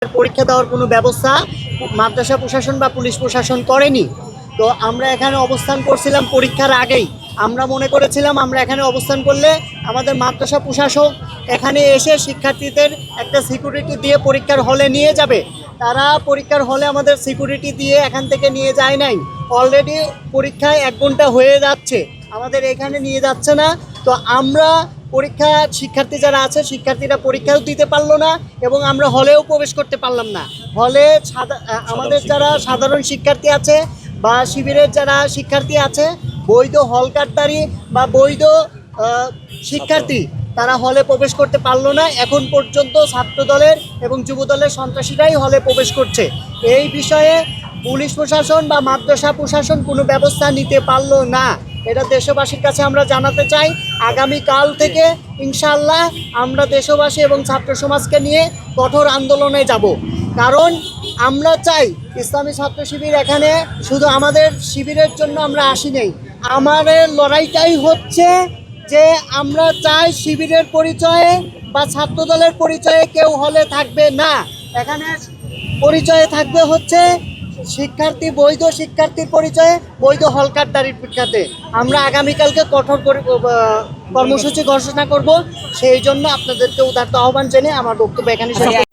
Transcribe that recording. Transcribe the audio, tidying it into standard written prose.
পরীক্ষা দেওয়ার কোনো ব্যবস্থা মাদ্রাসা প্রশাসন বা পুলিশ প্রশাসন করেনি। তো আমরা এখানে অবস্থান করছিলাম পরীক্ষার আগেই। আমরা মনে করেছিলাম আমরা এখানে অবস্থান করলে আমাদের মাদ্রাসা প্রশাসক এখানে এসে শিক্ষার্থীদের একটা সিকিউরিটি দিয়ে পরীক্ষার হলে নিয়ে যাবে। তারা পরীক্ষার হলে আমাদের সিকিউরিটি দিয়ে এখান থেকে নিয়ে যায় নাই। অলরেডি পরীক্ষায় 1 ঘন্টা হয়ে যাচ্ছে, আমাদের এখানে নিয়ে যাচ্ছে না। তো আমরা পরীক্ষা শিক্ষার্থী যারা আছে শিক্ষার্থীরা পরীক্ষাও দিতে পারলো না এবং আমরা হলেও প্রবেশ করতে পারলাম না। হলে আমাদের যারা সাধারণ শিক্ষার্থী আছে বা শিবিরের যারা শিক্ষার্থী আছে, বৈধ হলকারদারি বা বৈধ শিক্ষার্থী, তারা হলে প্রবেশ করতে পারলো না। এখন পর্যন্ত ছাত্র দলের এবং যুব দলের সন্ত্রাসীরাই হলে প্রবেশ করছে। এই বিষয়ে পুলিশ প্রশাসন বা মাদ্রাসা প্রশাসন কোনো ব্যবস্থা নিতে পারলো না। এটা দেশবাসীর কাছে আমরা জানাতে চাই। আগামীকাল থেকে ইনশাআল্লাহ আমরা দেশবাসী এবং ছাত্র সমাজকে নিয়ে কঠোর আন্দোলনে যাব। কারণ আমরা চাই ইসলামী ছাত্র শিবির এখানে শুধু আমাদের শিবিরের জন্য আমরা আসি নেই। আমাদের লড়াইটাই হচ্ছে যে আমরা চাই শিবিরের পরিচয়ে বা ছাত্র দলের পরিচয়ে কেউ হলে থাকবে না। এখানে পরিচয়ে থাকবে হচ্ছে শিক্ষার্থী, বৈধ শিক্ষার্থীর পরিচয়ে, বৈধ হলকারদারির প্রেক্ষাতে। আমরা আগামীকালকে কঠোর কর্মসূচি ঘোষণা করব। সেই জন্য আপনাদেরকে উদারত আহ্বান জেনে আমার বক্তব্য এখানে শেষ করছি।